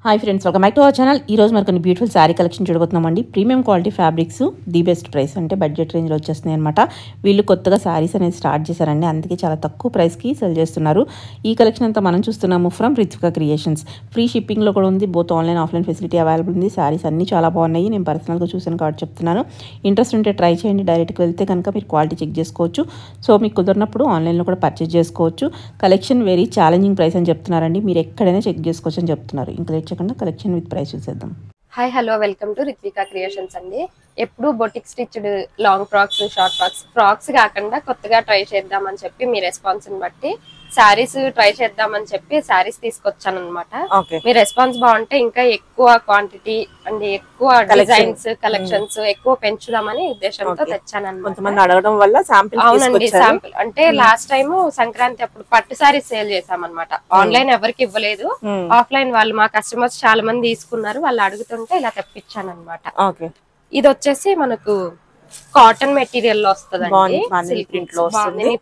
Hi friends, welcome back to our channel. ఈ రోజు మనకు బ్యూటిఫుల్ శారీ కలెక్షన్ చూడబోతున్నామండి. Premium quality fabrics, the best price అంటే బడ్జెట్ రేంజ్లో వచ్చేస్తున్నాయి అనమాట. వీళ్ళు కొత్తగా శారీస్ అనేది స్టార్ట్ చేశారండి, అందుకే చాలా తక్కువ ప్రైస్కి సెల్ చేస్తున్నారు. ఈ కలెక్షన్ అంతా మనం చూస్తున్నాము ఫ్రమ్ రిత్వికా క్రియేషన్స్. ఫ్రీ షిప్పింగ్లో కూడా ఉంది, both online offline facility available ఉంది. శారీస్ అన్నీ చాలా బాగున్నాయి, నేను పర్సనల్గా చూసాను కాబట్టి చెప్తున్నాను. ఇంట్రెస్ట్ ఉంటే ట్రై చేయండి. డైరెక్ట్గా వెళ్తే కనుక మీరు క్వాలిటీ చెక్ చేసుకోవచ్చు. సో మీకు కుదిరినప్పుడు ఆన్లైన్లో కూడా పర్చేస్ చేసుకోవచ్చు. కలెక్షన్ వెరీ ఛాలెంజింగ్ ప్రైస్ అని చెప్తున్నారండి, మీరు ఎక్కడైనా చెక్ చేసుకోవచ్చు అని చెప్తున్నారు. ఇంకా లేట్ చేయకుండా కలెక్షన్ విత్ ప్రైస్ చూసేద్దాం. Hi hello, welcome to Rithwika creations అండి. ఎప్పుడు boutique stitched long frocks, short frocks కాకుండా కొత్తగా ట్రై చేద్దామని చెప్పి మీ రెస్పాన్స్ ని బట్టి శారీస్ ట్రై చేద్దామని చెప్పి శారీస్ తీసుకొచ్చాను అనమాట. మీ రెస్పాన్స్ బాగుంటే ఇంకా ఎక్కువ క్వాంటిటీ అండ్ ఎక్కువ డిజైన్స్ కలెక్షన్స్ ఎక్కువ పెంచుదామని ఉద్దేశంతో తెచ్చాను అనమాట. అవునండి, శాంపిల్ అంటే లాస్ట్ టైం సంక్రాంతి అప్పుడు పట్టు శారీస్ సేల్ చేసామన్నమాట. ఆన్లైన్ ఎవరికి ఇవ్వలేదు, ఆఫ్లైన్ వాళ్ళు మా కస్టమర్స్ చాలా మంది తీసుకున్నారు. వాళ్ళు అడుగుతుంటే ఇలా తెప్పించాను అనమాట. ఇది వచ్చేసి మనకు కాటన్ మెటీరియల్ లో వస్తదండి,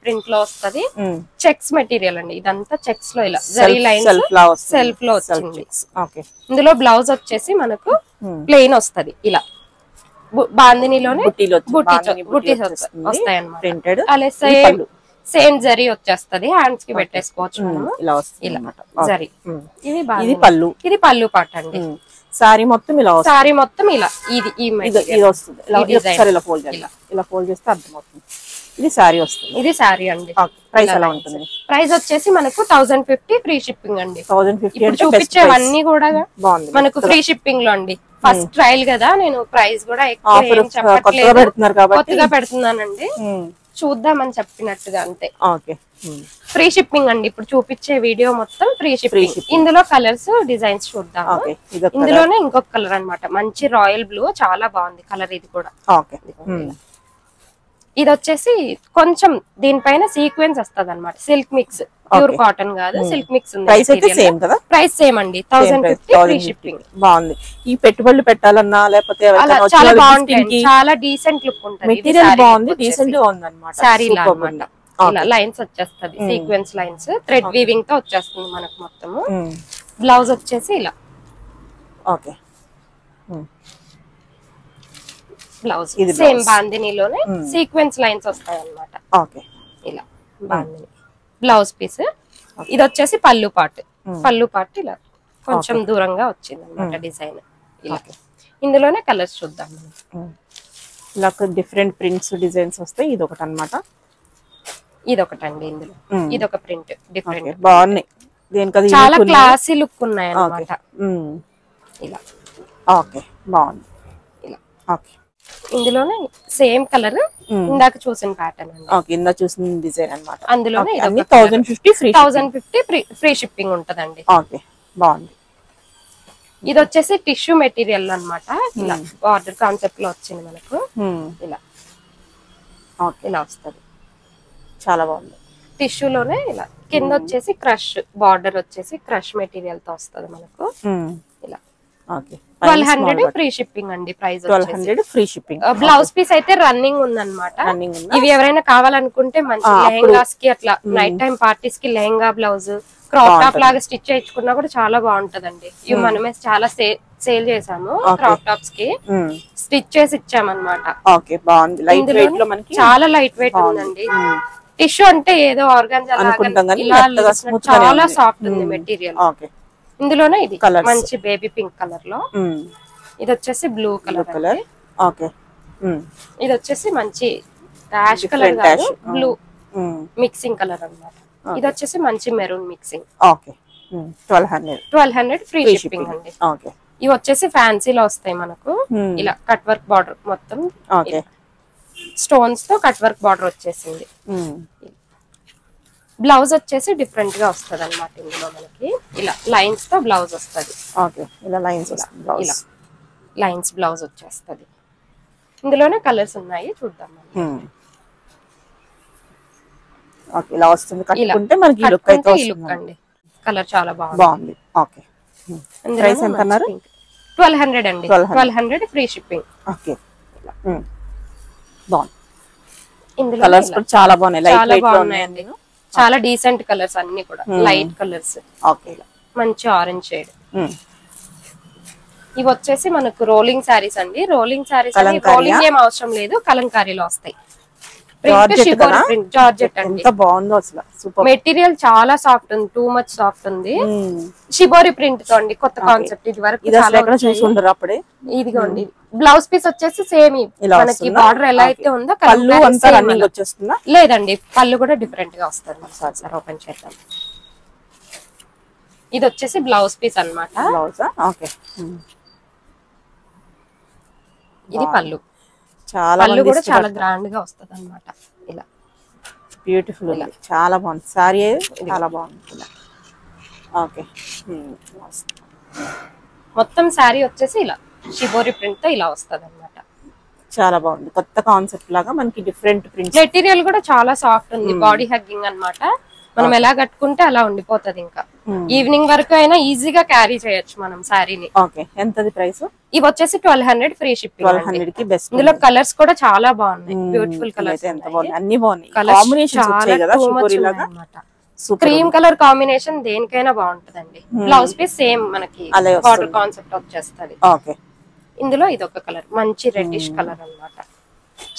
ప్రింట్ లో వస్తది. చెక్స్ మెటీరియల్ అండి, ఇదంతా చెక్స్ లో ఇలా జరీ లైన్స్ సెల్ఫ్ లో వచ్చింది. ఇందులో బ్లౌజ్ వచ్చేసి మనకు ప్లెయిన్ వస్తది, ఇలా బాందినీలోనే బుటీస్ వస్తాయి అన్నమాట. అలా సేమ్ జరీ వచ్చేస్తది, హ్యాండ్స్ కి పెట్టేసుకోవచ్చు మనము. ఇలా జరీ. ఇది పళ్ళు పాట అండి. సారీ మొత్తం ఇలా ఇది వస్తుంది. ఇలా ఫోల్డ్ చేస్తే అర్థమవుతుంది. ఇది సారీ వస్తుంది. ఇది సారీ అండి. ప్రైస్ ఎలా ఉంటుంది? ప్రైస్ వచ్చేసి మనకు 1050 ఫ్రీ షిప్పింగ్ అండి. 1050 చూపించేవన్నీ కూడా మనకు ఫ్రీ షిప్పింగ్ లో అండి. ఫస్ట్ ట్రయల్ కదా, నేను ప్రైస్ కూడా ఎక్కువ కొత్తగా పెడుతున్నానండి, చూద్దామని చెప్పినట్టుగా అంతే. ఫ్రీ షిప్పింగ్ అండి. ఇప్పుడు చూపించే వీడియో మొత్తం ఫ్రీ షిప్పింగ్. ఇందులో కలర్స్ డిజైన్స్ చూద్దాం. ఇందులోనే ఇంకొక కలర్ అన్నమాట, మంచి రాయల్ బ్లూ, చాలా బాగుంది కలర్. ఇది కూడా ఇది వచ్చేసి కొంచెం దీనిపైన సీక్వెన్స్ వస్తుంది అనమాట. సిల్క్ మిక్స్, ప్యూర్ కాటన్ కాదు, సిల్క్ మిక్స్ ఉంది. ప్రైస్ సేమ్ అండి, 1050 ఫ్రీ షిప్పింగ్. బాగుంది. ఈ పెట్టుబడులు పెట్టాలన్నా లేకపోతే చాలా బాగుంటుంది, చాలా డీసెంట్ లుక్ ఉంటుంది. మెటీరియల్ బాగుంది, డీసెంట్ గా ఉంది అన్నమాట. సారీ లా అన్నమాట. ఇలా లైన్స్ వచ్చేస్తుంది, సీక్వెన్స్ లైన్స్, థ్రెడ్ వీవింగ్ తో వచ్చేస్తుంది మనకు మొత్తము. బ్లౌజ్ వచ్చేసి ఇలా బ్లౌజ్ సేమ్ బాందినీలోనే సీక్వెన్స్ లైన్స్ వస్తాయి అన్నమాట. ఇలా బాందిని బ్లౌజ్ పీస్. ఇది వచ్చేసి పళ్ళు పార్ట్. ఇలా కొంచెం దూరంగా వచ్చింది అన్నమాట డిజైన్. ఇలా ఇందులోనే కలర్స్ చూద్దాం. ఇలా డిఫరెంట్ ప్రింట్స్ డిజైన్స్ వస్తాయి. ఇది ఒకటి అన్నమాట. ఇదొకటండి. ఇందులో ఇదొక ప్రింట్ డిఫరెంట్, బాగున్నాయి. చాలా క్లాసీ లుక్ ఉన్నాయి అన్నమాట. ఇలా బాగుంది. ఇలా ఇందులోనే సేమ్ కలర్ ఇందాక చూసిన ప్యాటర్న్ అండి. ఇందాక చూసిన డిజైన్ అన్నమాట. అందులోనే 1050 ఫ్రీ షిప్పింగ్ ఉంటదండి. బాగుంది. ఇది వచ్చేసి టిష్యూ మెటీరియల్ అన్నమాట. ఇలా బార్డర్ కాన్సెప్ట్ లో వచ్చింది మనకు. ఇలా వస్తుంది, చాలా బాగుంది. టిష్యూలోనే ఇలా కింద వచ్చేసి క్రష్ బార్డర్ వచ్చేసి క్రష్ మెటీరియల్ తో వస్తుంది మనకు. ఇలా 1200 ఫ్రీ షిప్పింగ్ అండి. Price 1200 free shipping. Blouse piece అయితే రన్నింగ్ ఉందన్నమాట. ఇవి ఎవరైనా కావాలనుకుంటే మంచి లెహంగాస్ కి, అట్లా నైట్ టైం పార్టీస్ కి లెహంగా బ్లౌజ్ క్రాప్ టాప్ లాగా స్టిచ్ చేయించుకున్నా కూడా చాలా బాగుంటదండి. ఇవి మనమే చాలా సేల్ చేసాము. క్రాప్ టాప్స్ కి స్టిచ్ చేసి ఇచ్చామన్నమాట. చాలా లైట్ వెయిట్ ఉందండి. టిష్యూ అంటే ఏదో ఆర్గాన్జా చాలా సాఫ్ట్ ఉంది మెటీరియల్. ఇందులోనే ఇది మంచి బేబీ పింక్ కలర్ లో, ఇది వచ్చేసి బ్లూ కలర్. ఇది వచ్చేసి మంచి యాష్ కలర్ కాదు, బ్లూ మిక్సింగ్ కలర్ అన్నమాట. ఇది వచ్చేసి మంచి మెరూన్ మిక్సింగ్. 1200 ఫ్రీ షిప్పింగ్ అండి. ఇవి వచ్చేసి ఫ్యాన్సీలో వస్తాయి మనకు. ఇలా కట్ వర్క్ బార్డర్ మొత్తం స్టోన్స్ తో కట్ వర్క్ బార్డర్ వచ్చేసింది. బ్లౌజ్ వచ్చేసి డిఫరెంట్ గా వస్తుంది అనమాట. ఇందులో మనకి ఇలా లైన్స్ తో బ్లౌజ్ వస్తుంది. ఇలా లైన్స్ బ్లౌజ్ వచ్చేస్తుంది. ఇందులోనే కలర్స్ ఉన్నాయి, చూద్దాం. ఇలా వస్తుంది, కట్టుకుంటే మనకి ఈ లుక్ అయితే వస్తుంది అండి. కలర్ చాలా బాగుంది. ప్రైస్ ఎంత అన్నారు? 1200 అండి. 1200 ఫ్రీ షిప్పింగ్. బాగుంది. ఇందులో కలర్స్ కూడా చాలా బాగున్నాయి, లైట్ వెయిట్ లో ఉన్నాయండి. చాలా డీసెంట్ కలర్స్ అన్ని కూడా లైట్ కలర్స్. మంచి ఆరెంజ్ షేడ్. ఇవి వచ్చేసి మనకు రోలింగ్ శారీస్ అండి. రోలింగ్ శారీస్ అని రోలింగ్ ఏం అవసరం లేదు, కలంకారీలో వస్తాయి. జార్జెట్ అండి, బాగుందో అసలు. సూపర్ మెటీరియల్ చాలా సాఫ్ట్ ఉంది, టూ మచ్ సాఫ్ట్ ఉంది. షిబోరి ప్రింట్ తో అండి, కొత్త కాన్సెప్ట్. ఇది వరకు అప్పుడే. ఇదిగోండి బ్లౌజ్ పీస్ వచ్చేసి సేమ్ మనకి బార్డర్ ఎలా అయితే ఉందో వచ్చేస్తుందా? లేదండి, పళ్ళు కూడా డిఫరెంట్ గా వస్తుంది. సార్ ఓపెన్ చేద్దాం. ఇది వచ్చేసి బ్లౌజ్ పీస్ అన్నమాట. ఇది పళ్ళు. పళ్ళు కూడా చాలా గ్రాండ్ గా వస్తుంది అన్నమాట. ఇలా బ్యూటిఫుల్, చాలా బాగుంది సారీ, చాలా బాగుంది. ఓకే, మొత్తం శారీ వచ్చేసి ఇలా షిబోరి ప్రింట్ తో ఇలా వస్తుంది అన్నమాట. చాలా బాగుంది, కొత్త కాన్సెప్ట్ లాగా మనకి డిఫరెంట్ ప్రింట్. మెటీరియల్ కూడా చాలా సాఫ్ట్ ఉంది, బాడీ హగ్గింగ్ అన్నమాట. మనం ఎలా కట్టుకుంటే అలా ఉండిపోతుంది. ఇంకా ఈవినింగ్ వరకు అయినా ఈజీగా క్యారీ చేయొచ్చు మనం శారీని. ఓకే, ఎంతది ప్రైస్? ఇవి వచ్చేసి 1200 ఫ్రీ షిప్పింగ్. 1200 కి బెస్ట్. ఇందులో కలర్స్ కూడా చాలా బాగున్నాయి, బ్యూటిఫుల్ కలర్స్. ఎంత బాగున్నాయి, అన్ని బాగున్నాయి. కాంబినేషన్స్ వచ్చాయి కదా షిబోరి లాగా. క్రీమ్ కలర్ కాంబినేషన్ దేనికైనా బాగుంటదండి. బ్లౌజ్ పీస్ సేమ్ మనకి బార్డర్ కాన్సెప్ట్ వచ్చేస్తది. ఓకే, ఇందులో ఇది ఒక కలర్, మంచి రెడ్డిష్ కలర్ అన్నమాట,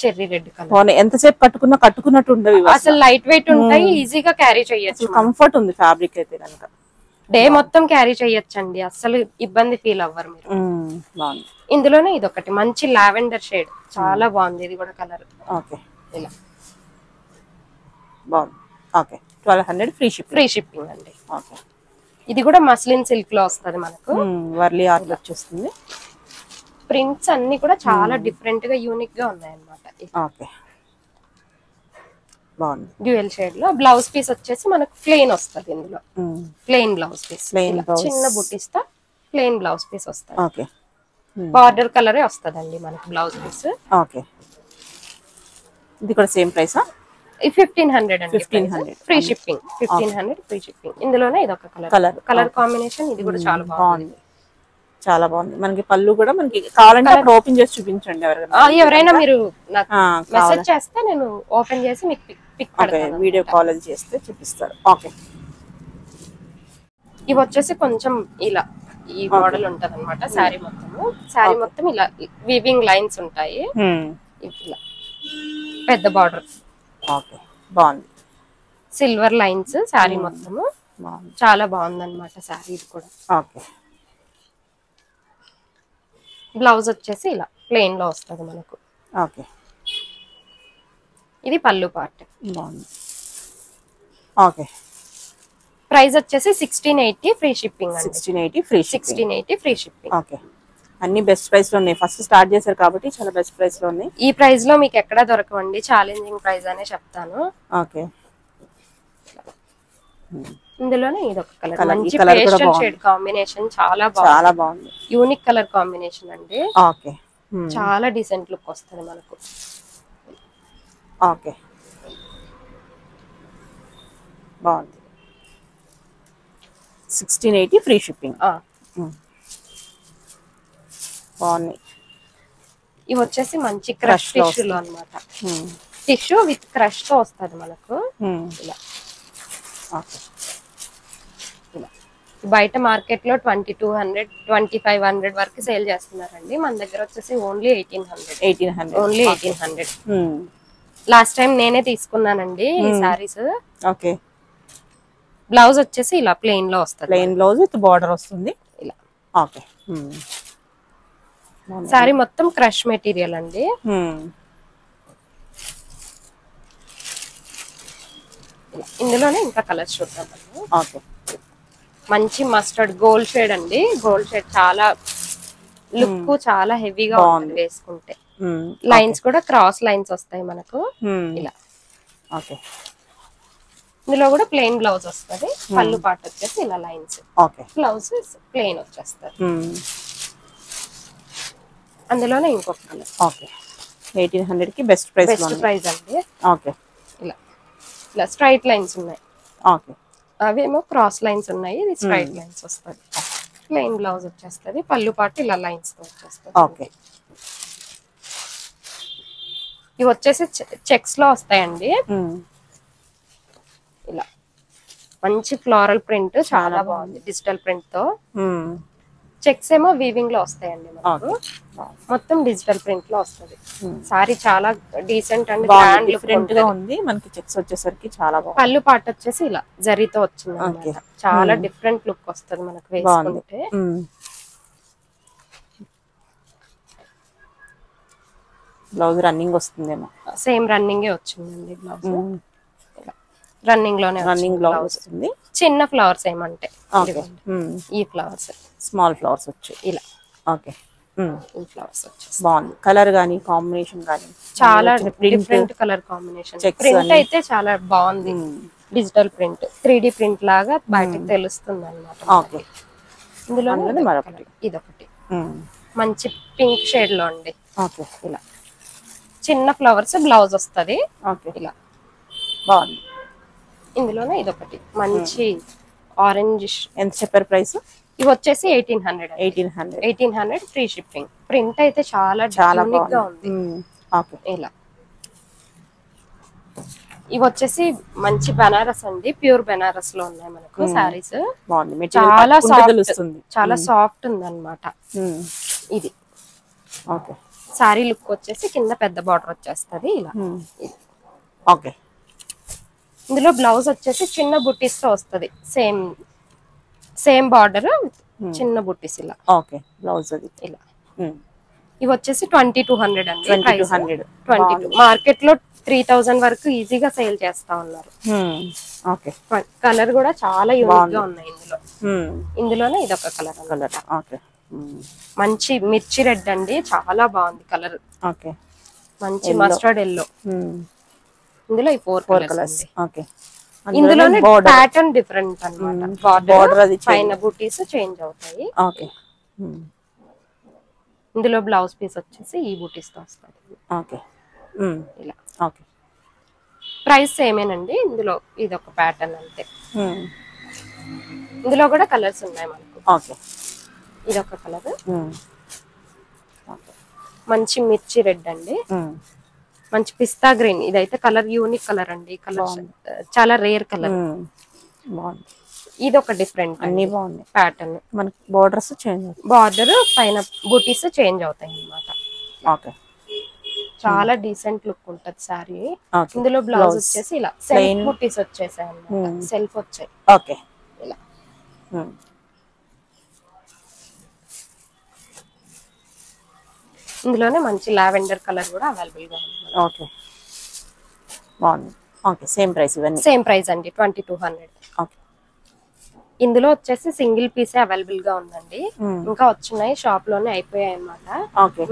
చెర్రీ రెడ్ కలర్. ఎంతసేపు కట్టుకున్నట్టు ఉండవు అసలు, లైట్ వెయిట్ ఉంటాయి, ఈజీగా క్యారీ చేయొచ్చు. కంఫర్ట్ ఉంది ఫ్యాబ్రిక్ అయితే కనుక. డే మొత్తం క్యారీ చేయొచ్చండి, అసలు ఇబ్బంది ఫీల్ అవ్వరు మీరు. ఇందులోనే ఇది ఒకటి మంచి లావెండర్ షేడ్, చాలా బాగుంది. ఇది కూడా కలర్. ఓకే, ఇలా బాగుంది. ఓకే, 1200 ఫ్రీ షిప్పింగ్ అండి. ఓకే, ఇది కూడా మస్లిన్ సిల్క్ లో వస్తుంది మనకు. వర్లీ ఆర్ట్ వచ్చేస్తుంది. ప్రింట్స్ అన్ని కూడా చాలా డిఫరెంట్ గా యూనిక్ గా ఉన్నాయి అన్నమాట. ఓకే, బాగుంది. డ్యూయల్ షేడ్ లో బ్లౌజ్ పీస్ వచ్చేసి మనకు ప్లెయిన్ వస్తుంది. ఇందులో ప్లెయిన్ బ్లౌజ్ పీస్, చిన్న బుట్టీస్ తో ప్లెయిన్ బ్లౌజ్ పీస్ వస్తుంది. ఓకే, బార్డర్ కలరే వస్తుందండి మనకు బ్లౌజ్ పీస్. ఓకే, ఇది కూడా సేమ్ ప్రైసా? 1500 అండి. 1500 ఫ్రీ షిప్పింగ్. 1500 free shipping. ఇందులోనే ఇది ఒక కలర్ కాంబినేషన్. ఇది కూడా చాలా బాగుంది, చాలా బాగుంది. మనకి పళ్ళు కూడా మనకి కావాలంటే అక్కడ ఓపెన్ చేసి చూపించండి. ఎవరైనా మీరు మెసేజ్ చేస్తే నేను ఓపెన్ చేసి మీకు పిక్ పెడతాను, వీడియో కాల్ చేస్తే చూపిస్తారు. ఓకే, ఇవి వచ్చేసి కొంచెం ఇలా ఈ మోడల్ ఉంటది అనమాట. శారీ మొత్తం ఇలా వీవింగ్ లైన్స్ ఉంటాయి. ఇలా పెద్ద బార్డర్. ఓకే, బాగుంది. సిల్వర్ లైన్స్ శారీ మొత్తము, చాలా బాగుంది అనమాట శారీ. ఇది కూడా ఓకే. బ్లౌజ్ వచ్చేసి ఇలా ప్లెయిన్ లో వస్తుంది మనకు. ఓకే, ఇది పళ్ళు పార్ట్. బాగుంది. ఓకే, ప్రైస్ వచ్చేసి 1680 free shipping. 1680 free 1680 free shipping. Okay, అన్ని బెస్ట్ ప్రైస్ లో ఉన్నాయి. ఫస్ట్ స్టార్ట్ చేశారు కాబట్టి చాలా బెస్ట్ ప్రైస్ లో ఉన్నాయి. ఈ ప్రైస్ లో మీకు ఎక్కడ దొరకవండి, ఛాలెంజింగ్ ప్రైస్ అనే చెప్తాను. ఓకే, ఇందులోనే ఇది ఒక కలర్, మంచి పేస్టల్ షేడ్ కాంబినేషన్, చాలా బాగుంది. యూనిక్ కలర్ కాంబినేషన్ అండి. ఓకే, చాలా డీసెంట్ లుక్ వస్తుంది మనకు. ఓకే, బాగుంది. 1680 ఫ్రీ షిప్పింగ్. బాగున్నాయి. ఇవి వచ్చేసి మంచి క్రష్ టిష్యూలో అన్నమాట. టిష్యూ విత్ క్రష్ తో వస్తుంది మనకు. ఇలా ఇలా బయట మార్కెట్ లో 2200 2500 వరకు సేల్ చేస్తున్నారండి. మన దగ్గర వచ్చేసి ఓన్లీ 1800. ఓన్లీ 1800. లాస్ట్ టైం నేనే తీసుకున్నానండి ఈ సారీస్. ఓకే, బ్లౌజ్ వచ్చేసి ఇలా ప్లెయిన్ లో వస్తుంది. ప్లెయిన్ బ్లౌజ్ విత్ బార్డర్ వస్తుంది ఇలా. ఓకే, సారీ మొత్తం క్రష్ మెటీరియల్ అండి. ఇందులోనే ఇంకా కలర్స్ చూద్దాం. ఓకే, మంచి మస్టర్డ్ గోల్డ్ షేడ్ అండి. గోల్డ్ షేడ్ చాలా లుక్ చాలా హెవీగా ఉంటుంది వేసుకుంటే. లైన్స్ కూడా క్రాస్ లైన్స్ వస్తాయి మనకు ఇలా. ఓకే, ఇందులో కూడా ప్లెయిన్ బ్లౌజ్ వస్తుంది. పళ్ళు పార్ట్ వచ్చేసి ఇలా లైన్స్. ఓకే, బ్లౌజ్ ప్లెయిన్ వచ్చేస్తుంది. అందులోనే ఇంకొక కలర్. ఓకే, 1800 కి బెస్ట్ ప్రైస్ అండి. ఓకే, ఇలా ఇలా స్ట్రైట్ లైన్స్ ఉన్నాయి. ఓకే, అవేమో క్రాస్ లైన్స్ ఉన్నాయి. ఇది స్ట్రైట్ లైన్స్ వస్తుంది. ప్లెయిన్ బ్లౌజ్ వచ్చేస్తుంది. పళ్ళు పాటు ఇలా లైన్స్ తో వచ్చేస్తుంది. ఓకే, ఇవి వచ్చేసి చెక్స్ లో వస్తాయండి. ఇలా మంచి ఫ్లోరల్ ప్రింట్, చాలా బాగుంది. డిజిటల్ ప్రింట్ తో చెక్స్ ఏమో వీవింగ్ లో వస్తాయండి మనకు. మొత్తం డిజిటల్ ప్రింట్ లో వస్తుంది. సారీ చాలా డీసెంట్ అండ్ గ్రాండ్ డిఫరెంట్ గా ఉంది. మనకి చెక్స్ వచ్చేసరికి చాలా బాగుంది. పళ్ళు పాట వచ్చేసి ఇలా జరీతో వచ్చింది అన్నమాట. చాలా డిఫరెంట్ లుక్ వస్తుంది మనకు వేసుకుంటే. బ్లౌజ్ రన్నింగ్ వస్తుందేమో. సేమ్ రన్నింగే వచ్చిందండి బ్లౌజ్. రన్నింగ్ లోనే రన్నింగ్ బ్లౌజ్ వస్తుంది. చిన్న ఫ్లవర్స్ ఏమంటే ఈ ఫ్లవర్స్ స్మాల్ ఫ్లవర్స్ వచ్చి ఇలా. ఓకే, ఈ ఫ్లవర్స్ వచ్చేసి బాగుంది. కలర్ గానీ కాంబినేషన్ గానీ చాలా డిఫరెంట్ కలర్ కాంబినేషన్. ప్రింట్ అయితే చాలా బాగుంది. డిజిటల్ ప్రింట్ 3D ప్రింట్ లాగా బయటకు తెలుస్తుంది అన్నమాట. ఓకే, ఇందులో ఇదొకటి మంచి పింక్ షేడ్ లో అండి. ఓకే, ఇలా చిన్న ఫ్లవర్స్ బ్లౌజ్ వస్తుంది. ఓకే, ఇలా బాగుంది. ఇందులోనే ఇదొకటి మంచి ఆరెంజ్. ఎంత చెప్పారు ప్రైస్? ఇవి వచ్చేసి 1800 ఫ్రీ షిప్పింగ్. ప్రింట్ అయితే చాలా యూనిక్ గా ఉంది. ఓకే, ఇలా ఇవి వచ్చేసి మంచి బనారస్ అండి. ప్యూర్ బనారస్ లో ఉన్నాయి మనకు సారీస్. చాలా చాలా సాఫ్ట్ ఉంది అనమాట ఇది. ఓకే, సారీ లుక్ వచ్చేసి కింద పెద్ద బార్డర్ వచ్చేస్తుంది ఇలా. ఓకే, ఇందులో బ్లౌజ్ వచ్చేసి చిన్న బుట్టీస్ తో వస్తుంది. సేమ్ బార్డర్ చిన్న బుట్టీస్ ఇలా. ఓకే, బ్లౌజ్ అది ఇలా. ఇవి వచ్చేసి 2200 అండి. 22 మార్కెట్ లో 3000 వరకు ఈజీగా సేల్ చేస్తా ఉన్నారు. ఓకే, కలర్ కూడా చాలా యూనిక్ గా ఉన్నాయి ఇందులో. ఇందులోనే ఇదొక కలర్. ఓకే, మంచి మిర్చి రెడ్ అండి. చాలా బాగుంది కలర్. ఓకే, మంచి మస్టర్డ్ ఎల్లో. ఇందులో ఈ 4 కలర్స్. ఓకే, ఇందులోనే ప్యాటర్న్ డిఫరెంట్ అన్నమాట. బార్డర్ అది పైన బూటీస్ చేంజ్ అవుతాయి. ఓకే, ఇందులో బ్లౌజ్ పీస్ వచ్చేసి ఈ బూటీస్ తో వస్తుంది. ఓకే, ఇలా. ఓకే, ప్రైస్ సేమేనండి. ఇందులో ఇది ఒక ప్యాటర్న్ అంతే. ఇందులో కూడా కలర్స్ ఉన్నాయి మనకు. ఓకే, ఇది ఒక కలర్ మంచి మిర్చి రెడ్ అండి. మంచి పిస్తా గ్రీన్. ఇదైతే కలర్ యూనిక్ కలర్ అండి. కలర్ చాలా రేర్ కలర్. ఇది ఒక డిఫరెంట్ అన్ని బాగుంది ప్యాటర్న్. మనకి బోర్డర్స్ చేంజ్ అవుతాయి. బార్డర్ పైన బూటీస్ చేంజ్ అవుతాయి అన్నమాట. ఓకే, చాలా డీసెంట్ లుక్ ఉంటది సారీ. ఇందులో బ్లౌజ్ వచ్చేసి ఇలా సెల్ఫ్ బూటీస్ వచ్చేసాయి అన్నమాట. సెల్ఫ్ వచ్చాయి. ఓకే, ఇలా. ఇందులోనే మంచి లావెండర్ కలర్ కూడా అవైలబుల్ గా ఉంది. ఓకే, బాగుంది. ఓకే, సేమ్ ప్రైస్ ఇవన్నీ? సేమ్ ప్రైస్ అండి 2200. ఓకే, ఇందులో వచ్చేసి సింగిల్ పీసే అవైలబుల్ గా ఉందండి. ఇంకా వచ్చినాయి షాప్ లోనే అయిపోయాయి అన్నమాట.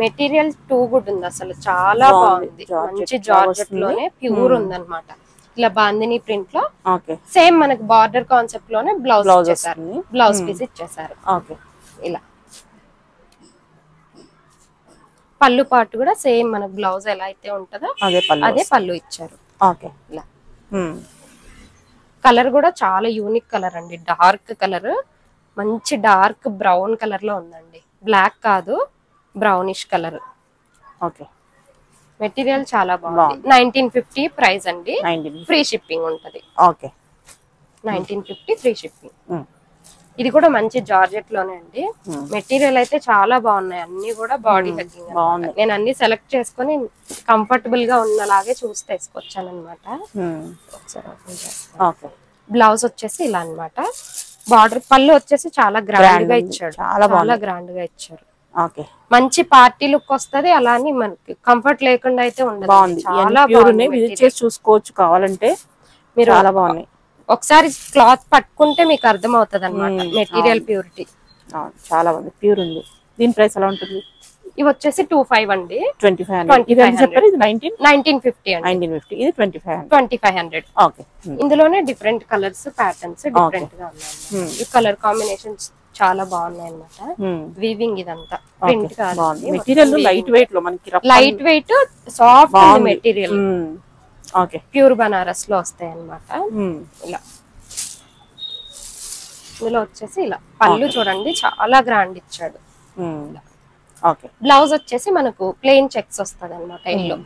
మెటీరియల్ టూ గుడ్ ఉంది అసలు. చాలా బాగుంది. మంచి జార్జెట్ లోనే ప్యూర్ ఉంది అనమాట. ఇలా బాందిని ప్రింట్ లో సేమ్ మనకి బార్డర్ కాన్సెప్ట్ లోనే బ్లౌజ్ ఇచ్చేసారు. బ్లౌజ్ పీస్ ఇచ్చేసారు. ఇలా పళ్ళు పాటు కూడా సేమ్ మనకు బ్లౌజ్ ఎలా అయితే ఉంటుందో అదే పళ్ళు ఇచ్చారు. ఇలా కలర్ కూడా చాలా యూనిక్ కలర్ అండి. డార్క్ కలర్, మంచి డార్క్ బ్రౌన్ కలర్ లో ఉందండి. బ్లాక్ కాదు, బ్రౌనిష్ కలర్. ఓకే, మెటీరియల్ చాలా బాగుంది. 1950 ప్రైస్ అండి. ఫ్రీ షిప్పింగ్ ఉంటది. Okay, 1950 free shipping. ఇది కూడా మంచి జార్జెట్ లోనే అండి. మెటీరియల్ అయితే చాలా బాగున్నాయి. అన్ని కూడా బాడీ హగ్గింగ్. నేను అన్ని సెలెక్ట్ చేసుకుని కంఫర్టబుల్ గా ఉన్నలాగే చూసి తీసుకొచ్చాను అనమాట. బ్లౌజ్ వచ్చేసి ఇలా అన్నమాట. బార్డర్ పళ్ళు వచ్చేసి చాలా గ్రాండ్ గా ఇచ్చాడు. చాలా గ్రాండ్ గా ఇచ్చారు. మంచి పార్టీ లుక్ వస్తది. అలానే మనకి కంఫర్ట్ లేకుండా అయితే ఉండదు. చాలా బాగుంది. చూసుకోవచ్చు కావాలంటే. మీరు చాలా బాగున్నాయి. ఒకసారి క్లాత్ పట్టుకుంటే మీకు అర్థం అవుతుంది అనమాట మెటీరియల్ ప్యూరిటీ. చాలా బాగుంది, ప్యూర్ ఉంది. దీని ప్రైస్ ఎలా ఉంటుంది? ఇవి వచ్చేసి 25 అండి. 1950 ఇది 2500. ఓకే, ఇందులోనే డిఫరెంట్ కలర్స్ ప్యాటర్న్స్ డిఫరెంట్ గా ఉన్నాయి. ఈ కలర్ కాంబినేషన్స్ చాలా బాగున్నాయి అన్నమాట. వీవింగ్ ఇదంతా ప్రింట్ కాదు. మెటీరియల్ లైట్ వెయిట్ లో మనకి light weight soft material. Okay, pure Banaras లో వస్తాయి అన్నమాట. ఇలా ఇందులో వచ్చేసి ఇలా పళ్ళు చూడండి చాలా గ్రాండ్ ఇచ్చాడు. ఓకే, బ్లౌజ్ వచ్చేసి మనకు ప్లెయిన్ చెక్స్ వస్తుంది అనమాట. ఎల్లో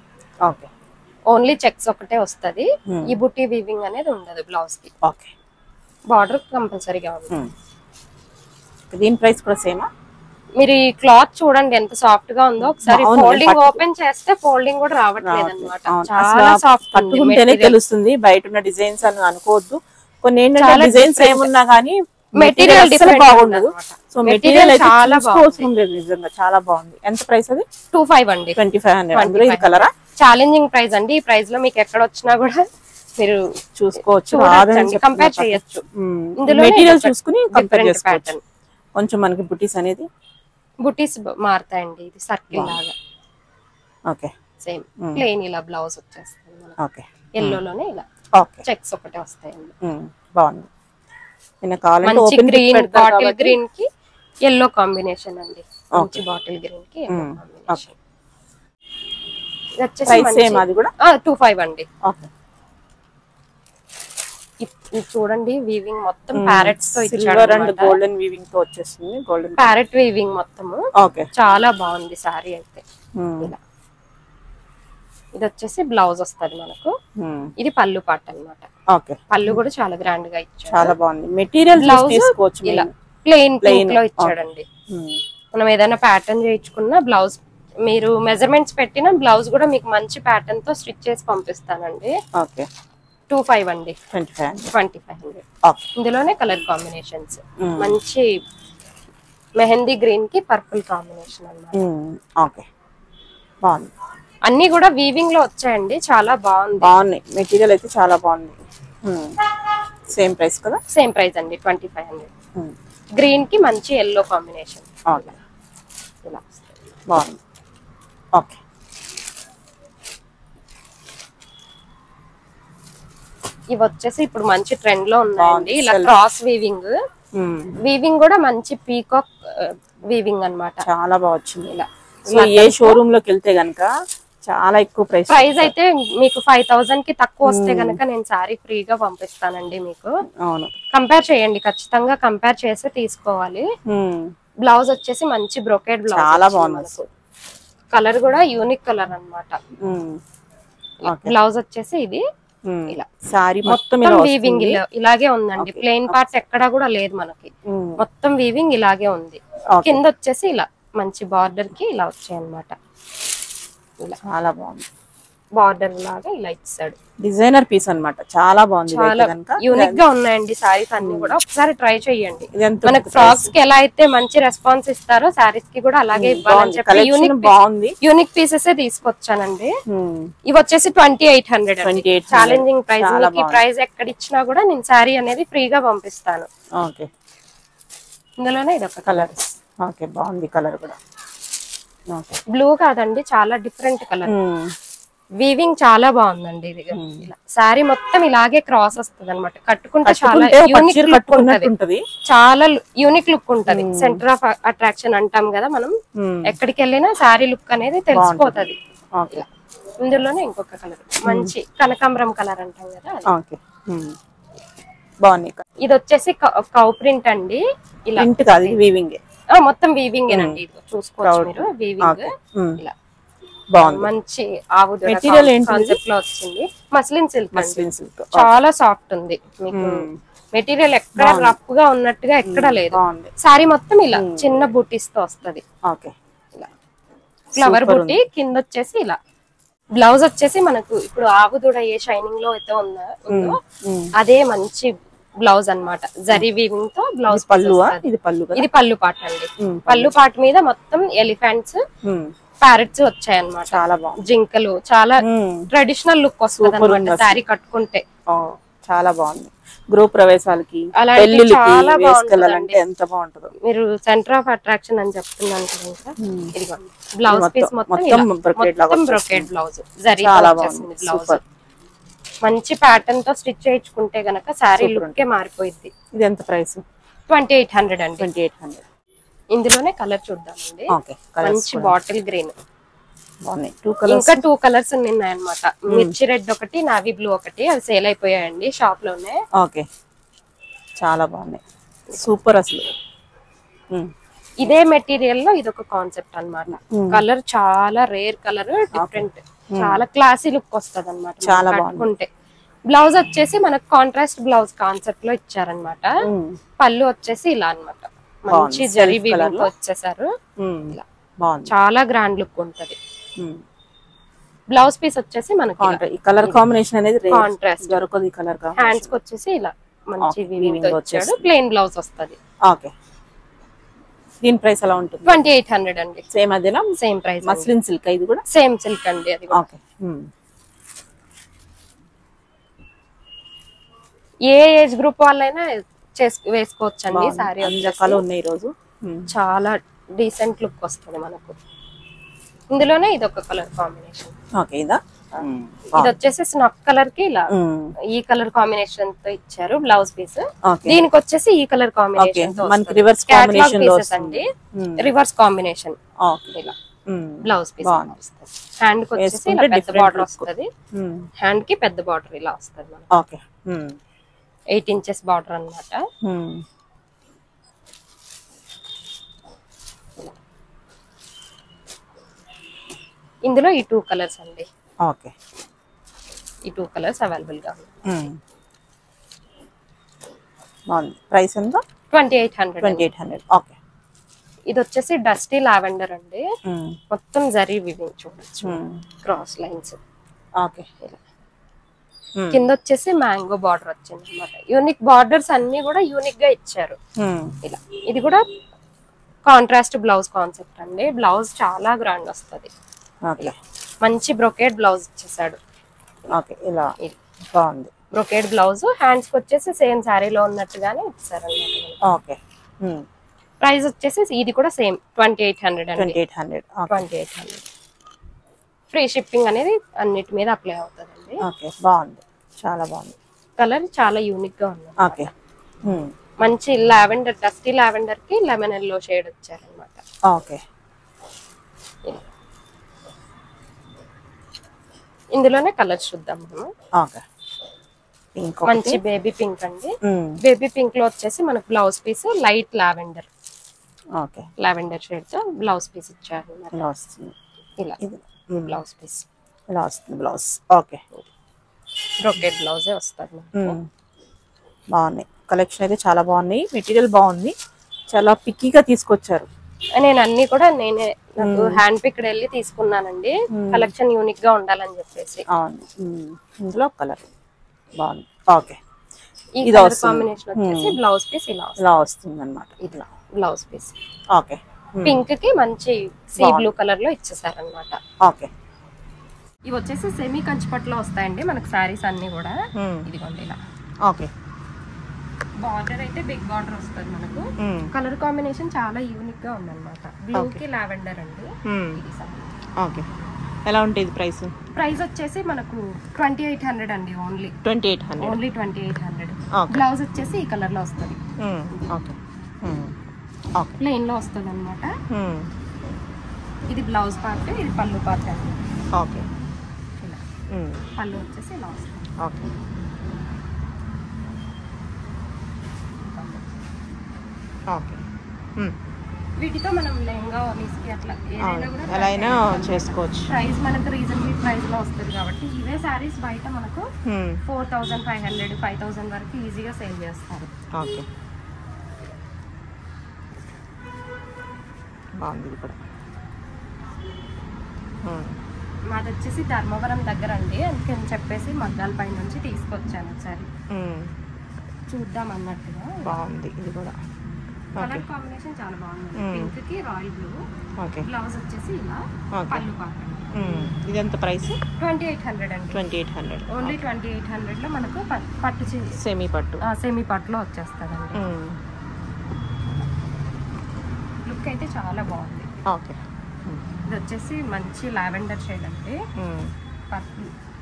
ఓన్లీ చెక్స్ ఒకటే వస్తది. ఈ బుట్టి వీవింగ్ అనేది ఉండదు బ్లౌజ్ కి. ఓకే, బార్డర్ కంపల్సరీగా ఉంది. దీని ప్రైస్ కూడా సేమా? మీరు ఈ క్లాత్ చూడండి ఎంత సాఫ్ట్ గా ఉందో. ఒకసారి ఫోల్డింగ్ ఓపెన్ చేస్తే ఫోల్డింగ్ కూడా రావట్లేదు అనమాట. చాలా సాఫ్ట్ పట్టుకుంటేనే తెలుస్తుంది, బయట ఉన్న డిజైన్స్ అని అనుకోవద్దు. కొన్ని ఏంటంటే డిజైన్స్ ఏమున్నా గానీ మెటీరియల్ బాగుండదు. సో మెటీరియల్ చాలా అవసరం లేదు, నిజంగా చాలా బాగుంది. ఎంత ప్రైస్ అది? 25 అండి. 2500. ఇది కలరా? ఛాలెంజింగ్ ప్రైస్ అండి. ఈ ప్రైస్ లో మీకు ఎక్కడ వచ్చినా కూడా మీరు చూసుకోవచ్చు, కంపేర్ చేయొచ్చు. మెటీరియల్ చూసుకుని కంపేర్ చేసుకోవచ్చు. కొంచెం మనకి బుటీస్ అనేది బుటీస్ మారుతాయండి. ఇది సర్కిల్ లాగా. ఓకే, సేమ్ ప్లెయిన్ ఇలా బ్లౌజ్ వచ్చేస్తుంది. ఓకే, ఎల్లోలోనే ఇలా చెక్స్ ఒకటే వస్తాయండి. బాగుంది. మంచి గ్రీన్, బాటిల్ గ్రీన్ కి ఎల్లో కాంబినేషన్ అండి. మంచి బాటిల్ గ్రీన్ కి ఎల్లో కాంబినేషన్. ఇది వచ్చేసి సేమ్ అది కూడా 25 అండి. ఓకే, ఇది చూడండి వీవింగ్ మొత్తం ప్యారెట్స్ తో ఇచ్చాడు. సిల్వర్ అండ్ గోల్డెన్ వీవింగ్ తో వచ్చేస్తుంది. గోల్డెన్ ప్యారెట్ వీవింగ్ మొత్తము. ఓకే, చాలా బాగుంది సారీ అయితే. ఇలా ఇది వచ్చేసి బ్లౌజ్ వస్తది మనకు. ఇది పళ్ళు పాట అన్నమాట. ఓకే, పళ్ళు కూడా చాలా గ్రాండ్ గా ఇచ్చాడు. చాలా బాగుంది. మెటీరియల్ తీసుకోవచ్చు. ఇలా ప్లెయిన్ పింక్ లో ఇచ్చాడండి. మనం ఏదైనా ప్యాటర్న్ చేయించుకున్నా బ్లౌజ్ మీరు మెజర్మెంట్స్ పెట్టిన బ్లౌజ్ కూడా మీకు మంచి ప్యాటర్న్ తో స్టిచ్ చేసి పంపిస్తానండి. ఓకే, 25 అండి. 2500. ఇందులోనే కలర్ కాంబినేషన్స్ మంచి మెహందీ గ్రీన్ కి పర్పుల్ కాంబినేషన్ అన్నమాట. ఓకే, బాగుంది. అన్ని కూడా వీవింగ్ లో వచ్చాయండి. చాలా బాగున్నాయి. మెటీరియల్ అయితే చాలా బాగుంది. సేమ్ ప్రైస్ కదా? సేమ్ ప్రైస్ అండి. 2500. గ్రీన్ కి మంచి ఎల్లో కాంబినేషన్. ఇలా బాగుంది. ఓకే, ఇవి వచ్చేసి ఇప్పుడు మంచి ట్రెండ్ లో ఉన్నాయండి. ఇలా క్రాస్ వీవింగ్. వీవింగ్ కూడా మంచి పీకాక్ వీవింగ్ అన్నమాట. చాలా బాగా వచ్చింది. ఇలా ఏ షోరూమ్ లోకి వెళ్తే గనక చాలా ఎక్కువ ప్రైస్ అయితే మీకు 5000 కి తక్కువ వస్తే గనక నేను సారీ ఫ్రీగా పంపిస్తానండి మీకు. అవును, కంపేర్ చేయండి, ఖచ్చితంగా కంపేర్ చేసి తీసుకోవాలి. బ్లౌజ్ వచ్చేసి మంచి బ్రోకెడ్ బ్లౌజ్. చాలా బాగుంది. కలర్ కూడా యూనిక్ కలర్ అన్నమాట. బ్లౌజ్ వచ్చేసి ఇది ఇలా సారీ మొత్తం వీవింగ్ ఇలాగే ఉందండి. ప్లెయిన్ పార్ట్ ఎక్కడా కూడా లేదు మనకి. మొత్తం వీవింగ్ ఇలాగే ఉంది. కింద వచ్చేసి ఇలా మంచి బార్డర్ కి ఇలా వచ్చాయి అన్నమాట. చాలా బాగుంది. బార్డర్ లాగా ఇలా ఇచ్చాడు. డిజైనర్ పీస్ అన్నమాట. చాలా బాగుంది. చాలా యూనిక్ గా ఉన్నాయండి సారీస్ అన్ని కూడా. ఒకసారి ట్రై చేయండి. మనకు ఫ్రాక్స్ కి ఎలా అయితే మంచి రెస్పాన్స్ ఇస్తారో సారీస్ కి కూడా అలాగే ఇవ్వాలని చెప్పి యూనిక్ పీసెస్ తీసుకొచ్చానండి. ఇవి వచ్చేసి 2800. Challenging price. మీకు ఈ ప్రైస్ ఎక్కడ ఇచ్చినా కూడా నేను సారీ అనేది ఫ్రీగా పంపిస్తాను. ఇందులోనే ఇది ఒక కలర్. ఓకే, బాగుంది కలర్ కూడా. బ్లూ కాదండి, చాలా డిఫరెంట్ కలర్. వీవింగ్ చాలా బాగుందండి. ఇది సారీ మొత్తం ఇలాగే క్రాస్ వస్తుంది అనమాట. కట్టుకుంటే చాలా యూనిక్ లుక్ ఉంటది. చాలా యూనిక్ లుక్ ఉంటది. సెంటర్ ఆఫ్ అట్రాక్షన్ అంటాం కదా మనం. ఎక్కడికి వెళ్ళినా సారీ లుక్ అనేది తెలిసిపోతుంది. ఇందులోనే ఇంకొక కలర్ మంచి కనకాంబరం కలర్ అంటాం కదా. బాగుంది. ఇది వచ్చేసి కౌ ప్రింట్ అండి. ఇలా మొత్తం వీవింగ్ ఏనండి. చూసుకోవచ్చు మీరు. వీవింగ్ ఇలా మంచి ఆవు కాన్సెప్ట్ లో వచ్చింది. Muslin silk. చాలా సాఫ్ట్ ఉంది. మీకు మెటీరియల్ ఎక్కడ రఫ్ గా ఉన్నట్టుగా ఎక్కడ లేదు. సారీ మొత్తం ఇలా చిన్న బూటీస్ తో వస్తది. ఫ్లవర్ బూటీ కింద వచ్చేసి ఇలా. బ్లౌజ్ వచ్చేసి మనకు ఇప్పుడు ఆవుదూడ ఏ షైనింగ్ లో అయితే ఉందో అదే మంచి బ్లౌజ్ అన్నమాట. జరీ వీవింగ్ తో బ్లౌజ్. ఇది పళ్ళు పాట అండి. పళ్ళు పాట మీద మొత్తం ఎలిఫెంట్స్ ప్యారెట్స్ వచ్చాయన్నమాట. చాలా బాగుంది. జింకలు. చాలా ట్రెడిషనల్ లుక్ వస్తుంది అన్నమాట సారీ కట్టుకుంటే. చాలా బాగుంది. గృహ ప్రవేశాలకి ఎంత బాగుంటుందో. మీరు సెంటర్ ఆఫ్ అట్రాక్షన్ అని చెప్తున్నాను కదా. ఇదిగోండి బ్లౌజ్ పీస్ మొత్తం బ్రోకెడ్ బ్లౌజ్. జరీ బ్లౌజ్ మంచి ప్యాటర్న్ తో స్టిచ్ చేయించుకుంటే గనక సారీ లుక్ మారిపోయింది. ఇది ఎంత ప్రైస్? 2800 అండి. 2800. ఇందులోనే కలర్ చూద్దామండి. మంచి బాటిల్ గ్రీన్. ఇంకా 2 కలర్స్ ఉన్నాయి అన్నమాట. మిర్చి రెడ్ ఒకటి, నావీ బ్లూ ఒకటి. అవి సేల్ అయిపోయాయండి షాప్ లోనే. ఓకే, చాలా బాగున్నాయి. సూపర్ అసలు. ఇదే మెటీరియల్ లో ఇదొక కాన్సెప్ట్ అన్నమాట. కలర్ చాలా రేర్ కలర్, డిఫరెంట్. చాలా క్లాసీ లుక్ వస్తుంది అనమాట. చాలా బాగుంటే. బ్లౌజ్ వచ్చేసి మనకు కాంట్రాస్ట్ బ్లౌజ్ కాన్సెప్ట్ లో ఇచ్చారనమాట. పళ్ళు వచ్చేసి ఇలా అన్నమాట. మంచి జరీ వీవింగ్ తో వచ్చేసారు. ఇలా బాగుంది, చాలా గ్రాండ్ లుక్ ఉంటది. బ్లౌజ్ పీస్ వచ్చేసి మనకి ఈ కలర్ కాంబినేషన్ అనేది కాంట్రాస్ట్ దొరకదు. ఈ కలర్ హ్యాండ్స్ కి వచ్చేసి ఇలా మంచి వీవింగ్ తో వచ్చాడు. ప్లెయిన్ బ్లౌజ్ వస్తది. ఓకే, దీని ప్రైస్ ఎలా ఉంటుంది? 2800 అండి. సేమ్ అదేనా? Same price. మస్లిన్ సిల్క్ ఇది కూడా సేమ్ సిల్క్ అండి అది. ఓకే, ఏ ఏజ్ గ్రూప్ వాళ్ళైనా వేసుకోవచ్చు అండి. సారీ రకాలు ఉన్నాయి ఈ రోజు. చాలా డీసెంట్ లుక్ వస్తుంది మనకు. ఇందులోనే ఇది ఒక కలర్ కాంబినేషన్. ఓకే, ఇదా? ఇది వచ్చేసి స్నఫ్ కలర్ కి ఇలా ఈ కలర్ కాంబినేషన్ తో ఇచ్చారు బ్లౌజ్ పీస్. దీనికి వచ్చేసి ఈ కలర్ కాంబినేషన్ తో మనకి రివర్స్ కాంబినేషన్ లో వస్తుంది. రివర్స్ కాంబినేషన్ ఇలా బ్లౌజ్ పీస్. హ్యాండ్ కి వచ్చేసి ఇలా పెద్ద బార్డర్ వస్తది. హ్యాండ్ కి పెద్ద బార్డర్ ఇలా వస్తది మనకి. ఓకే, 8 ఇంచెస్ బార్డర్ అన్నమాట. ఇందులో ఈ 2 కలర్స్ అండి. ఓకే, ఈ 2 కలర్స్ అవైలబుల్ గా ఉన్నాయి. బాగుంది. ప్రైస్ ఎంత? 2800. ఓకే, ఇది వచ్చేసి డస్టీ లావెండర్ అండి. మొత్తం జరీ వివింగ్ చూడొచ్చు, క్రాస్ లైన్స్. ఓకే, కింద వచ్చేసి మ్యాంగో బార్డర్ వచ్చింది అన్నమాట. యూనిక్ బార్డర్స్ అన్ని కూడా యూనిక్ గా ఇచ్చారు ఇలా. ఇది కూడా కాంట్రాస్ట్ బ్లౌజ్ కాన్సెప్ట్ అండి. బ్లౌజ్ చాలా గ్రాండ్ వస్తుంది. మంచి బ్రొకేడ్ బ్లౌజ్ ఇచ్చేసాడు. ఓకే, ఇలా బాగుంది. Brocade blouse. హ్యాండ్స్ కి వచ్చేసి సేమ్ శారీలో ఉన్నట్టుగానే ఇచ్చారు అన్నమాట. ఓకే, ప్రైస్ వచ్చేసి ఇది కూడా సేమ్ 2800 అండి. 2800. ఫ్రీ షిప్పింగ్ అనేది అన్నిటి మీద అప్లై అవుతుందండి. ఓకే, బాగుంది, చాలా బాగుంది. కలర్ చాలా యూనిక్ గా ఉంది. ఓకే, మంచి లావెండర్, డస్టీ లావెండర్ కి లెమన్ ఎల్లో షేడ్ వచ్చారన్నమాట. ఓకే, ఇందులోనే కలర్స్ చూద్దాం మనం. ఓకే, మంచి బేబీ పింక్ అండి. బేబీ పింక్ లో వచ్చేసి మనకు blouse piece light lavender. Okay, lavender shade తో బ్లౌజ్ పీస్ ఇచ్చారు. ఇలా బ్లౌజ్ పీస్ ఇలా వస్తుంది బ్లౌజ్. ఓకే, బ్రొకెట్ బ్లౌజే వస్తుంది. బాగున్నాయి. కలెక్షన్ అయితే చాలా బాగున్నాయి. మెటీరియల్ బాగుంది, చాలా పిక్కీగా తీసుకొచ్చారు. నేను అన్ని కూడా నేనే నాకు హ్యాండ్ పిక్డ్ వెళ్ళి తీసుకున్నానండి. కలెక్షన్ యూనిక్ గా ఉండాలని చెప్పేసి. అవును, ఇందులో కలర్ బాగుంది. ఓకే, ఈ కలర్ కాంబినేషన్ వచ్చేసి బ్లౌజ్ పీస్ ఇలా వస్తుంది అన్నమాట. ఇట్లా బ్లౌజ్ పీస్. ఓకే, పింక్ కి మంచి సీ బ్లూ కలర్ లో ఇచ్చేసారు అనమాట. ఓకే, ఇవి వచ్చేసి సెమీ కంచిపట్లో వస్తాయండి మనకు సారీస్ అన్ని కూడా. ఇదిగోండి ఇలా. ఓకే, బార్డర్ అయితే బిగ్ బార్డర్ వస్తుంది మనకు. కలర్ కాంబినేషన్ చాలా యూనిక్ గా ఉందన్నమాట. బ్లూ కి లావెండర్ అండి. ఇది సారీ. ఓకే, ఎలా ఉంటుంది ప్రైస్? ప్రైస్ వచ్చేసి మనకు 2800 అండి. ఓన్లీ 2800. బ్లౌజ్ వచ్చేసి ఈ కలర్ లో వస్తుంది. ఓకే, ప్లెయిన్ లో వస్తుంది అనమాట. ఇది బ్లౌజ్ పార్ట్, ఇది పళ్ళు పార్ట్ అండి. ఓకే, ఇలా పళ్ళు వచ్చేసి ఇలా వస్తుంది. Okay, okay. వీటితో మనం లెహంగా మిస్కి అట్లా ఏదైనా కూడా ఎలా అయినా చేసుకోవచ్చు. ప్రైస్ మనకు రీజనబుల్ ప్రైస్ లో వస్తుంది కాబట్టి ఇవే సారీస్ బయట మనకు 4500 5000 వరకు ఈజీగా సేల్ చేస్తారు. ఓకే, బాగుంది కూడా. మాది వచ్చేసి ధర్మవరం దగ్గర అండి. అందుకని చెప్పేసి మగ్గాల పై నుంచి తీసుకొచ్చాను ఒకసారి చూద్దాం అన్నట్టుగా. బాగుంది ఇది కూడా. కలర్ కాంబినేషన్ చాలా బాగుంది. పింక్ కి రాయల్ బ్లూ. ఓకే, బ్లౌజ్ వచ్చేసి ఇలా పళ్ళు పార్ట్. ఇది ఎంత ప్రైస్? 2800 అండి. 2800. ఓన్లీ 2800 లో మనకు పట్టు సెమీ పట్టులో వచ్చేస్తుందండి. లుక్ అయితే చాలా బాగుంది. ఓకే, ఇది వచ్చేసి మంచి లావెండర్ షేడ్ అండి.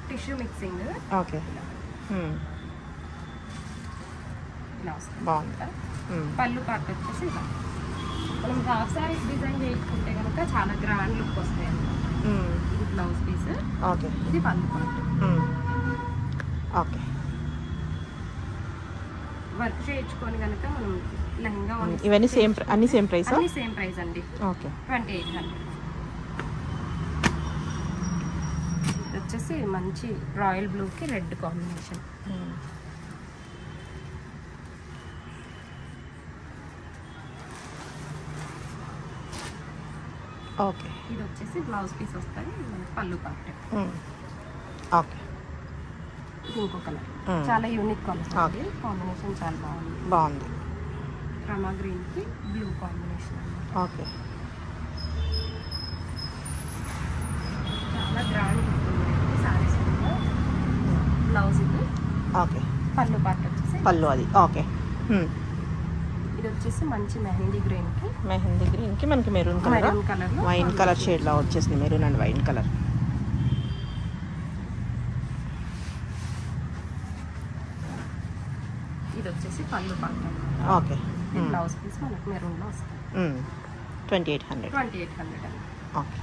Tissue mixing. ఓకే, ఇలా వస్తుంది. బాగుంది. పళ్ళు పార్ట్ వచ్చేసి ఇలా మనం హాఫ్ సారీస్ డిజైన్ చేసుకుంటే కనుక చాలా గ్రాండ్ లుక్ వస్తాయి అన్నమాట. ఇది బ్లౌజ్ పీస్. ఓకే, ఇది పళ్ళు పార్ట్. ఓకే, వర్క్ చేయించుకొని కనుక మనం లెహంగా ఇవన్నీ అన్ని సేమ్ ప్రైస్? అన్ని సేమ్ ప్రైస్ అండి. ఓకే, 2800. వచ్చేసి మంచి రాయల్ బ్లూ కి రెడ్ కాంబినేషన్. ఓకే. ఇది వచ్చేసి బ్లౌజ్ పీస్ వస్తాయి, పళ్ళు పార్ట్. ఓకే. ఇది ఇంకో కలర్, చాలా యూనిక్ కలర్. కాంబినేషన్ చాలా బాగుంది. రమా గ్రీన్ కి బ్లూ కాంబినేషన్. ఓకే. చాలా గ్రాండ్ ఉంటుంది సారీస్. బ్లౌజ్ ఇది. ఓకే. పళ్ళు పార్ట్ వచ్చేసి పళ్ళు అది. ఓకే. ఇది వచ్చేసి మంచి మెహందీ గ్రీన్ కి మనకి maroon colour, wine colour shade లా వచ్చేసింది. Maroon and wine colour. ఇది వచ్చేసి పళ్ళు పార్ట్. ఓకే. బ్లౌజ్ పీస్ మనకి మెరూన్ లో వస్తుంది. 2800. 2800 ఓకే.